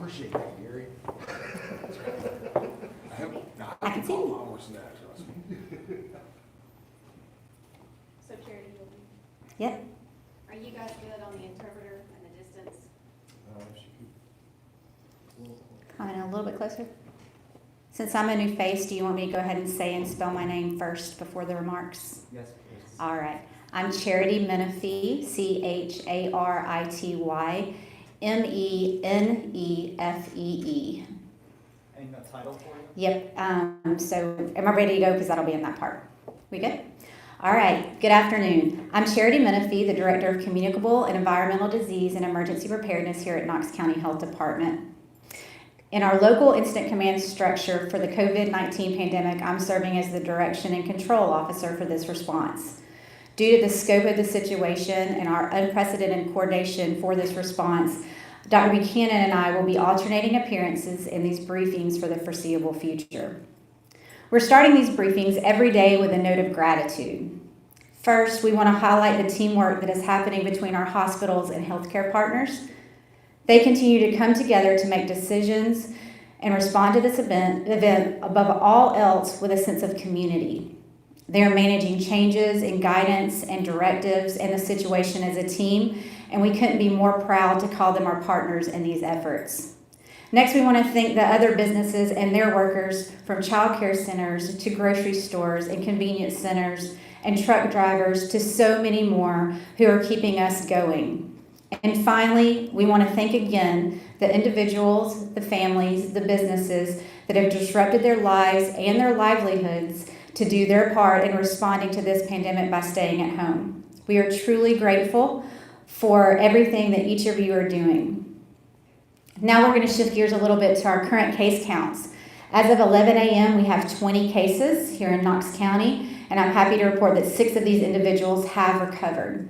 appreciate that, Gary. I can see you. A lot worse than that, trust me. So Charity, you'll be, Yep. are you guys good on the interpreter and the distance? Come in a little bit closer. Since I'm a new face, do you want me to go ahead and say and spell my name first before the remarks? Yes, please. All right. I'm Charity Menefee, Charity Menefee. Any title for you? Yep. So am I ready to go? Because that'll be in that part. We good? All right. Good afternoon. I'm Charity Menefee, the Director of Communicable and Environmental Disease and Emergency Preparedness here at Knox County Health Department. In our local incident command structure for the COVID-19 pandemic, I'm serving as the Direction and Control Officer for this response. Due to the scope of the situation and our unprecedented coordination for this response, Dr. Buchanan and I will be alternating appearances in these briefings for the foreseeable future. We're starting these briefings every day with a note of gratitude. First, we want to highlight the teamwork that is happening between our hospitals and healthcare partners. They continue to come together to make decisions and respond to this event above all else with a sense of community. They are managing changes in guidance and directives and the situation as a team, and we couldn't be more proud to call them our partners in these efforts. Next, we want to thank the other businesses and their workers, from child care centers to grocery stores and convenience centers and truck drivers to so many more who are keeping us going. And finally, we want to thank again the individuals, the families, the businesses that have disrupted their lives and their livelihoods to do their part in responding to this pandemic by staying at home. We are truly grateful for everything that each of you are doing. Now we're going to shift gears a little bit to our current case counts. As of 11 a.m., we have 20 cases here in Knox County, and I'm happy to report that 6 of these individuals have recovered.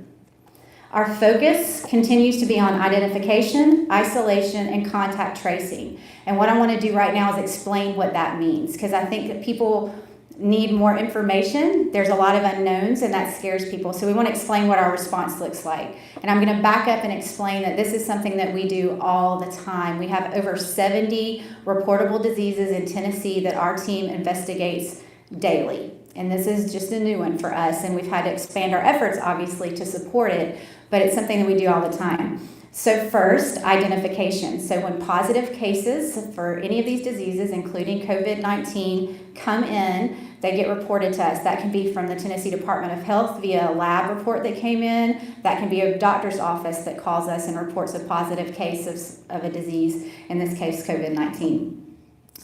Our focus continues to be on identification, isolation, and contact tracing. And what I want to do right now is explain what that means, because I think that people need more information. There's a lot of unknowns, and that scares people. So we want to explain what our response looks like. And I'm going to back up and explain that this is something that we do all the time. We have over 70 reportable diseases in Tennessee that our team investigates daily. And this is just a new one for us, and we've had to expand our efforts, obviously, to support it, but it's something that we do all the time. So first, identification. So when positive cases for any of these diseases, including COVID-19, come in, they get reported to us. That can be from the Tennessee Department of Health via a lab report that came in. That can be a doctor's office that calls us and reports a positive case of a disease, in this case, COVID-19.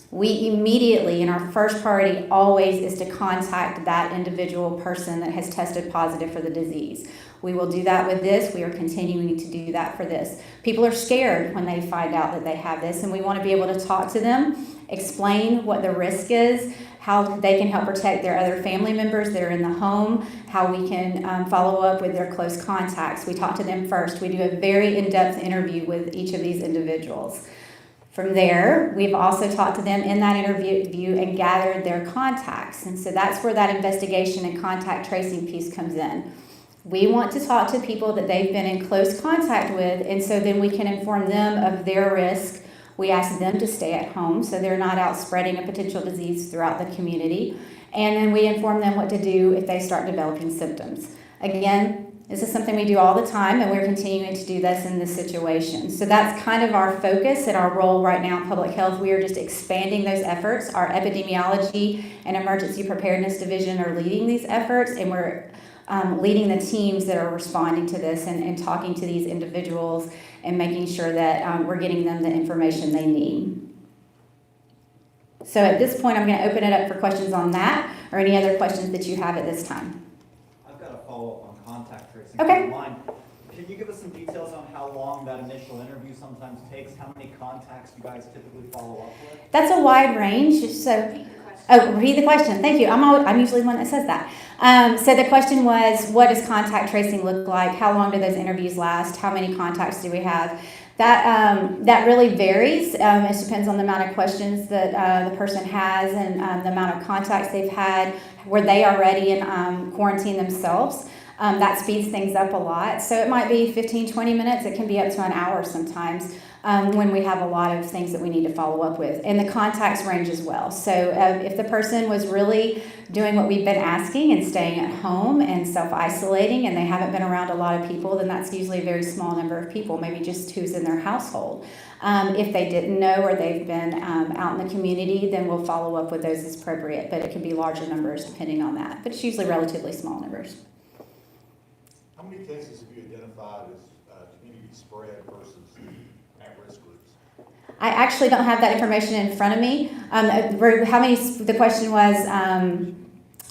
We immediately, and our first priority always is to contact that individual person that has tested positive for the disease. We will do that with this. We are continuing to do that for this. People are scared when they find out that they have this, and we want to be able to talk to them, explain what the risk is, how they can help protect their other family members that are in the home, how we can follow up with their close contacts. We talk to them first. We do a very in-depth interview with each of these individuals. From there, we've also talked to them in that interview and gathered their contacts. And so that's where that investigation and contact tracing piece comes in. We want to talk to people that they've been in close contact with, and so then we can inform them of their risk. We ask them to stay at home so they're not out spreading a potential disease throughout the community. And then we inform them what to do if they start developing symptoms. Again, this is something we do all the time, and we're continuing to do this in this situation. So that's kind of our focus and our role right now in public health. We are just expanding those efforts. Our epidemiology and emergency preparedness division are leading these efforts, and we're leading the teams that are responding to this and talking to these individuals and making sure that we're getting them the information they need. So at this point, I'm going to open it up for questions on that or any other questions that you have at this time. I've got a follow-up on contact tracing. Okay. Can you give us some details on how long that initial interview sometimes takes? How many contacts you guys typically follow up with? That's a wide range. So, repeat the question. Thank you. I'm usually the one that says that. So the question was, what does contact tracing look like? How long do those interviews last? How many contacts do we have? That really varies. It depends on the amount of questions that the person has and the amount of contacts they've had, where they are already in quarantine themselves. That speeds things up a lot. So it might be 15, 20 minutes. It can be up to an hour sometimes. when we have a lot of things that we need to follow up with. And the contacts range as well. So if the person was really doing what we've been asking and staying at home and self-isolating and they haven't been around a lot of people, then that's usually a very small number of people, maybe just who's in their household. If they didn't know or they've been out in the community, then we'll follow up with those as appropriate, but it can be larger numbers depending on that, but it's usually relatively small numbers. How many cases have you identified as community spread versus at-risk groups? I actually don't have that information in front of me. The question was,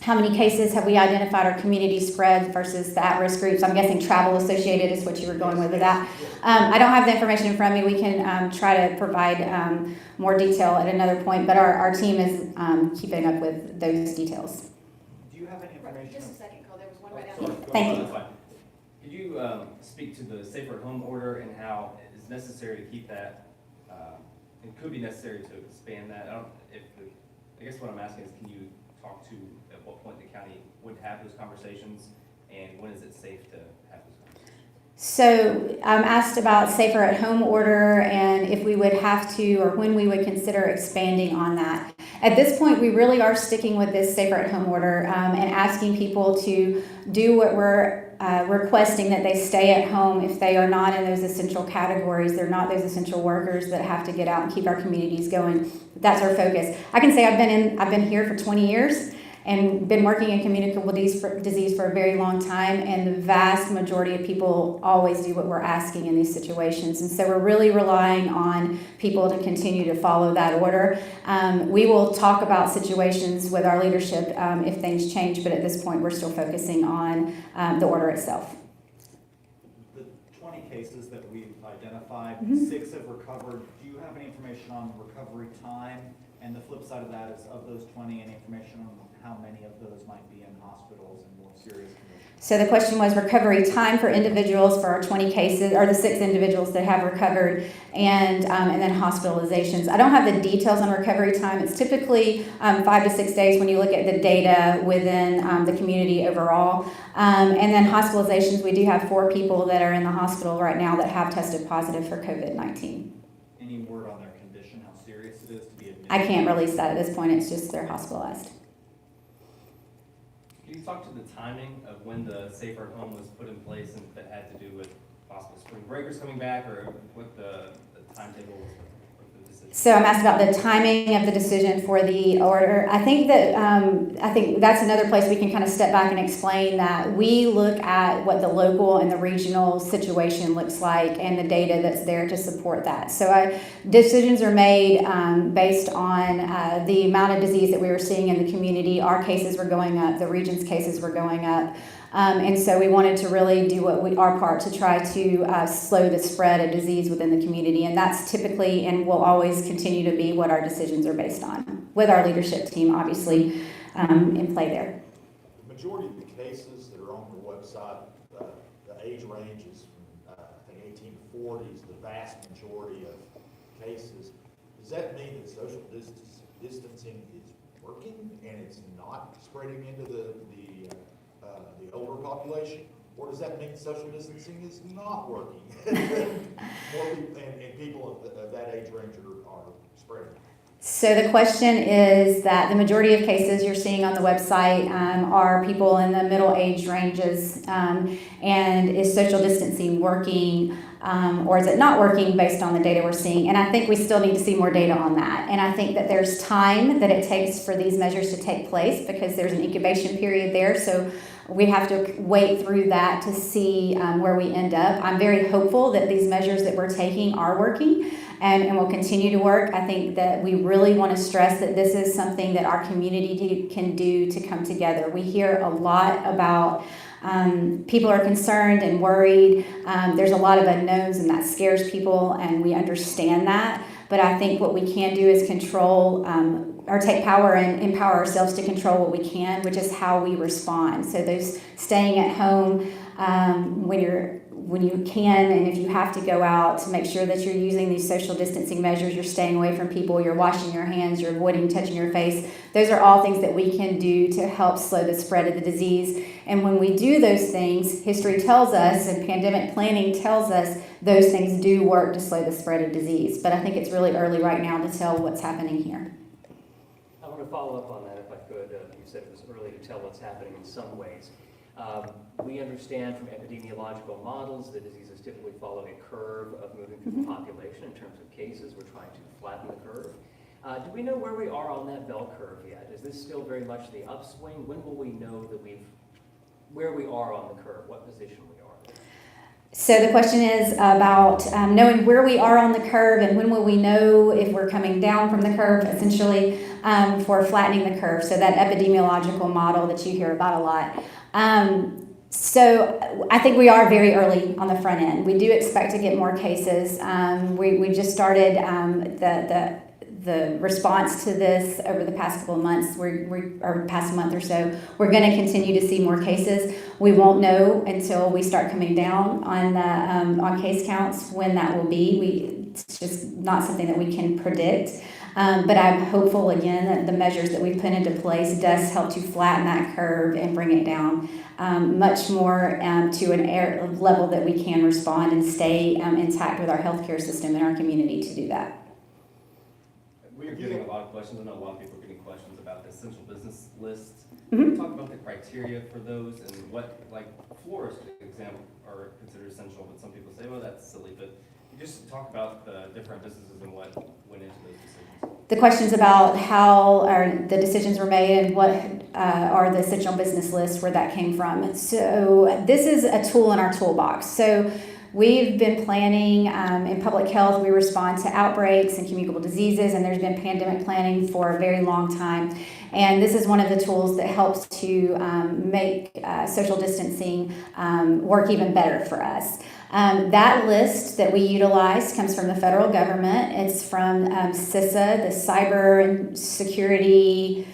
how many cases have we identified are community spread versus the at-risk groups? I'm guessing travel associated is what you were going with that. I don't have the information in front of me. We can try to provide more detail at another point, but our team is keeping up with those details. Do you have any information? Just a second, Cole, there was one right Sorry, out there. Thank you. that's fine. Could you speak to the safer at home order and how it's necessary to keep that, it could be necessary to expand that? I guess what I'm asking is, can you talk to at what point the county would have those conversations, and when is it safe to have those conversations? So I'm asked about safer at home order and if we would have to or when we would consider expanding on that. At this point, we really are sticking with this safer at home order and asking people to do what we're requesting, that they stay at home if they are not in those essential categories. They're not those essential workers that have to get out and keep our communities going. That's our focus. I can say I've been here for 20 years and been working in communicable disease for a very long time, and the vast majority of people always do what we're asking in these situations. And so we're really relying on people to continue to follow that order. We will talk about situations with our leadership if things change, but at this point we're still focusing on the order itself. The 20 cases that we've identified, Mhm. 6 have recovered. Do you have any information on recovery time? And the flip side of that is, of those 20, any information on how many of those might be in hospitals and more serious conditions? So the question was recovery time for individuals for our 20 cases, or the 6 individuals that have recovered, and then hospitalizations. I don't have the details on recovery time. It's typically 5 to 6 days when you look at the data within the community overall. And then hospitalizations, we do have 4 people that are in the hospital right now that have tested positive for COVID-19. Any word on their condition, how serious it is to be admitted? I can't release that at this point. It's just they're hospitalized. Can you talk to the timing of when the safer at home was put in place and if it had to do with possible spring breakers coming back, or what the timetable was for the decision? So I'm asked about the timing of the decision for the order. I think that's another place we can kind of step back and explain that we look at what the local and the regional situation looks like and the data that's there to support that. So decisions are made based on the amount of disease that we were seeing in the community. Our cases were going up, the region's cases were going up. And so we wanted to really do our part to try to slow the spread of disease within the community. And that's typically and will always continue to be what our decisions are based on, with our leadership team obviously in play there. The majority of the cases that are on your website, the age range is from, I think 18 to 40 is the vast majority of cases. Does that mean that social distancing is working and it's not spreading into the older population? Or does that mean social distancing is not working? More people, and people of that age range are spreading. So the question is that the majority of cases you're seeing on the website are people in the middle age ranges, and is social distancing working or is it not working based on the data we're seeing? And I think we still need to see more data on that. And I think that there's time that it takes for these measures to take place because there's an incubation period there. So we have to wait through that to see where we end up. I'm very hopeful that these measures that we're taking are working and will continue to work. I think that we really want to stress that this is something that our community can do to come together. We hear a lot about people are concerned and worried. There's a lot of unknowns and that scares people, and we understand that. But I think what we can do is control or take power and empower ourselves to control what we can, which is how we respond. So those staying at home when you can, and if you have to go out, to make sure that you're using these social distancing measures, you're staying away from people, you're washing your hands, you're avoiding touching your face. Those are all things that we can do to help slow the spread of the disease. And when we do those things, history tells us and pandemic planning tells us those things do work to slow the spread of disease. But I think it's really early right now to tell what's happening here. I want to follow up on that if I could. You said it was early to tell what's happening in some ways. We understand from epidemiological models that diseases typically follow a curve of moving through the population in terms of cases. We're trying to flatten the curve. Do we know where we are on that bell curve yet? Is this still very much the upswing? When will we know that where we are on the curve, what position we are? So the question is about knowing where we are on the curve and when will we know if we're coming down from the curve, essentially, for flattening the curve. So that epidemiological model that you hear about a lot. So I think we are very early on the front end. We do expect to get more cases. We just started the response to this over the past couple of months, or past month or so. We're going to continue to see more cases. We won't know until we start coming down on case counts when that will be. It's just not something that we can predict. But I'm hopeful again that the measures that we've put into place does help to flatten that curve and bring it down much more to an level that we can respond and stay intact with our healthcare system and our community to do that. We're getting a lot of questions. I know a lot of people are getting questions about the essential business list. Mhm. Can you talk about the criteria for those and what, like, florists, for example, are considered essential, but some people say, well, that's silly. But you just talk about the different businesses and what went into those decisions. The questions about how the decisions were made and what are the essential business lists, where that came from. So this is a tool in our toolbox. So we've been planning in public health. We respond to outbreaks and communicable diseases, and there's been pandemic planning for a very long time. And this is one of the tools that helps to make social distancing work even better for us. That list that we utilize comes from the federal government. It's from CISA, the Cyber and Security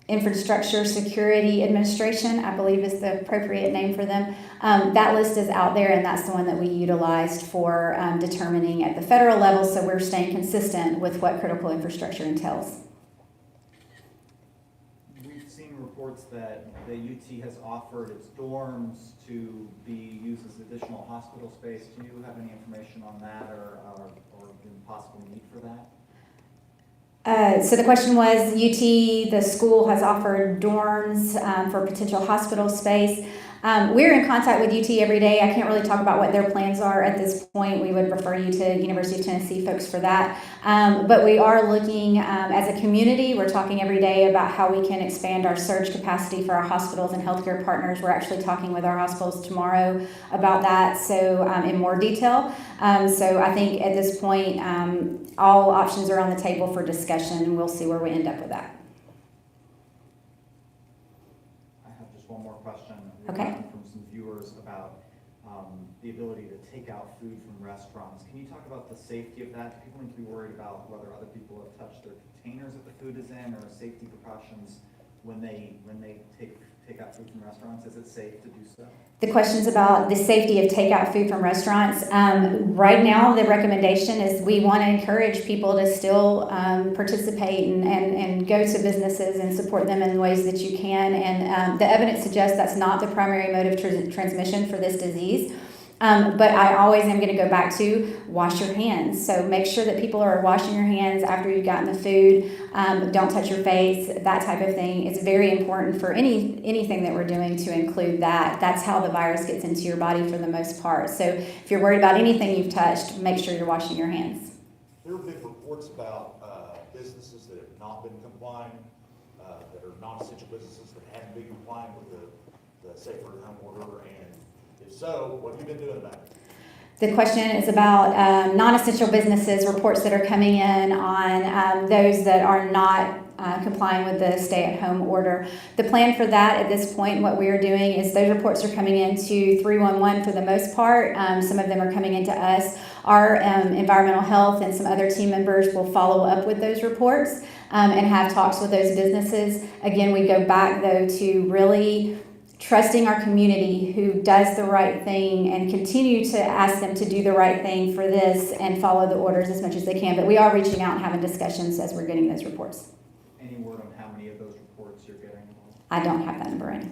Infrastructure Security Administration, I believe is the appropriate name for them. That list is out there, and that's the one that we utilized for determining at the federal level, so we're staying consistent with what critical infrastructure entails. We've seen reports that the UT has offered its dorms to be used as additional hospital space. Do you have any information on that or the possible need for that? So the question was, UT, the school has offered dorms for potential hospital space. We're in contact with UT every day. I can't really talk about what their plans are at this point. We would refer you to University of Tennessee folks for that. But we are looking as a community. We're talking every day about how we can expand our surge capacity for our hospitals and healthcare partners. We're actually talking with our hospitals tomorrow about that, so in more detail. So I think at this point, all options are on the table for discussion, and we'll see where we end up with that. I have just one more question. Okay. From some viewers about the ability to take out food from restaurants. Can you talk about the safety of that? Do people need to be worried about whether other people have touched their containers that the food is in, or safety precautions when they take out food from restaurants? Is it safe to do so? The questions about the safety of takeout food from restaurants. Right now, the recommendation is we want to encourage people to still participate and go to businesses and support them in ways that you can. And the evidence suggests that's not the primary mode of transmission for this disease. But I always am going to go back to wash your hands. So make sure that people are washing your hands after you've gotten the food. Don't touch your face, that type of thing. It's very important for anything that we're doing to include that. That's how the virus gets into your body for the most part. So if you're worried about anything you've touched, make sure you're washing your hands. There have been reports about businesses that have not been complying, that are non-essential businesses that haven't been complying with the Safer at Home order, and if so, what have you been doing about it? The question is about non-essential businesses, reports that are coming in on those that are not complying with the stay-at-home order. The plan for that at this point, what we are doing is those reports are coming into 311 for the most part. Some of them are coming into us. Our environmental health and some other team members will follow up with those reports and have talks with those businesses. Again, we go back though to really trusting our community who does the right thing and continue to ask them to do the right thing for this and follow the orders as much as they can. But we are reaching out and having discussions as we're getting those reports. Any word on how many of those reports you're getting? I don't have that number in.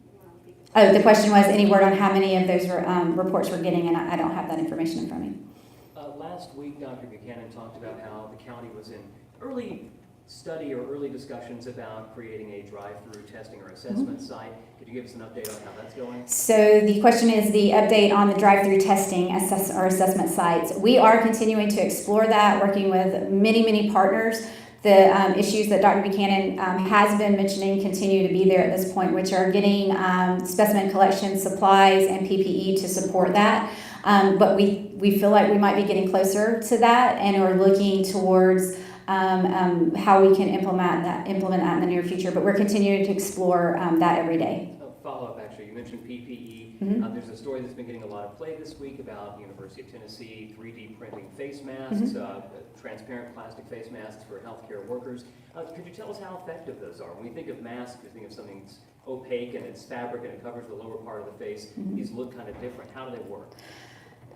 You want to repeat Oh, the question was any word on how many of those reports we're getting, and I don't have that information in front of me. Last week, Dr. Buchanan talked about how the county was in early study or early discussions about creating a drive-through testing or assessment site. Could you give us an update on how that's going? So the question is the update on the drive-through testing or assessment sites. We are continuing to explore that, working with many partners. The issues that Dr. Buchanan has been mentioning continue to be there at this point, which are getting specimen collection supplies and PPE to support that. But we feel like we might be getting closer to that, and we're looking towards how we can implement that in the near future. But we're continuing to explore that every day. Follow-up, actually, you mentioned PPE. There's a story that's been getting a lot of play this week about the University of Tennessee 3D printing face masks, transparent plastic face masks for healthcare workers. Could you tell us how effective those are? When we think of masks, we think of something that's opaque and it's fabric and it covers the lower part of the face. These look kind of different. How do they work?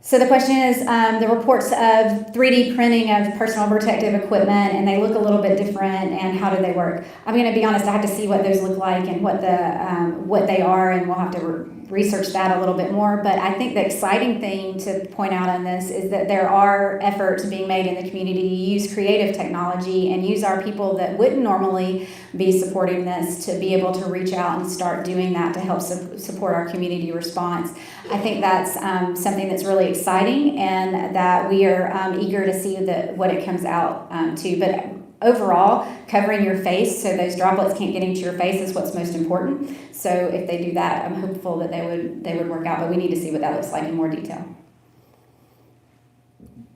So the question is the reports of 3D printing of personal protective equipment, and they look a little bit different, and how do they work? I'm going to be honest, I have to see what those look like and what they are, and we'll have to research that a little bit more. But I think the exciting thing to point out on this is that there are efforts being made in the community to use creative technology and use our people that wouldn't normally be supporting this to be able to reach out and start doing that to help support our community response. I think that's something that's really exciting, and that we are eager to see what it comes out to. But overall, covering your face so those droplets can't get into your face is what's most important. So if they do that, I'm hopeful that they would work out, but we need to see what that looks like in more detail.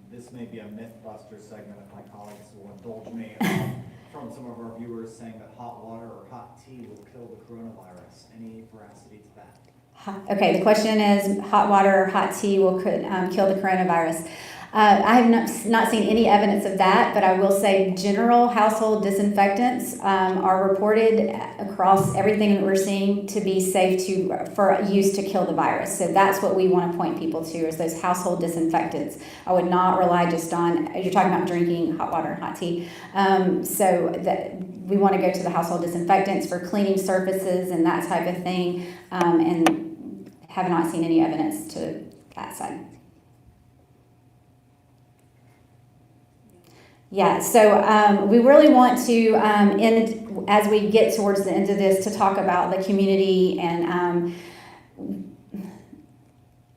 This may be a Mythbuster segment if my colleagues will indulge me. From some of our viewers saying that hot water or hot tea will kill the coronavirus. Any veracity to that? Okay, the question is hot water or hot tea will kill the coronavirus. I have not seen any evidence of that, but I will say general household disinfectants are reported across everything that we're seeing to be safe for use to kill the virus. So that's what we want to point people to, is those household disinfectants. I would not rely just on, you're talking about drinking hot water and hot tea. So that we want to go to the household disinfectants for cleaning surfaces and that type of thing, and have not seen any evidence to that side. Yeah, so we really want to end, as we get towards the end of this, to talk about the community. And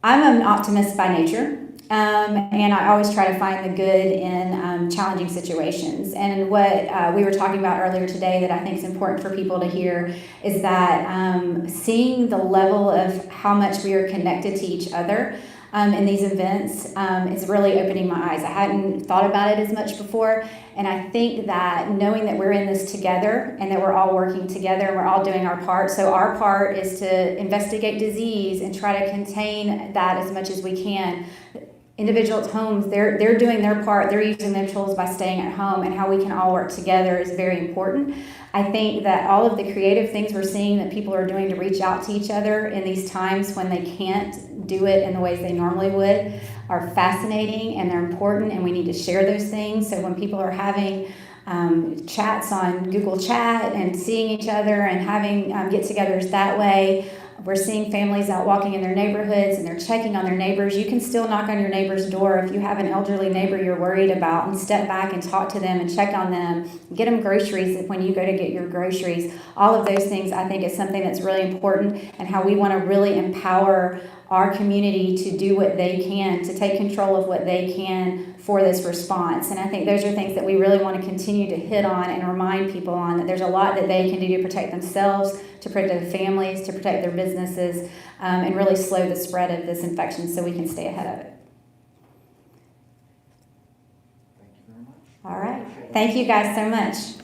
I'm an optimist by nature, and I always try to find the good in challenging situations. And what we were talking about earlier today that I think is important for people to hear is that seeing the level of how much we are connected to each other in these events is really opening my eyes. I hadn't thought about it as much before, and I think that knowing that we're in this together and that we're all working together and we're all doing our part. So our part is to investigate disease and try to contain that as much as we can. Individuals at homes, they're doing their part, they're using their tools by staying at home, and how we can all work together is very important. I think that all of the creative things we're seeing that people are doing to reach out to each other in these times when they can't do it in the ways they normally would are fascinating, and they're important, and we need to share those things. So when people are having chats on Google Chat and seeing each other and having get-togethers that way, we're seeing families out walking in their neighborhoods and they're checking on their neighbors. You can still knock on your neighbor's door if you have an elderly neighbor you're worried about, and step back and talk to them and check on them. Get them groceries when you go to get your groceries. All of those things I think is something that's really important, and how we want to really empower our community to do what they can, to take control of what they can for this response. And I think those are things that we really want to continue to hit on and remind people on, that there's a lot that they can do to protect themselves, to protect their families, to protect their businesses, and really slow the spread of this infection so we can stay ahead of it. Thank you very much. All right. Thank you guys so much.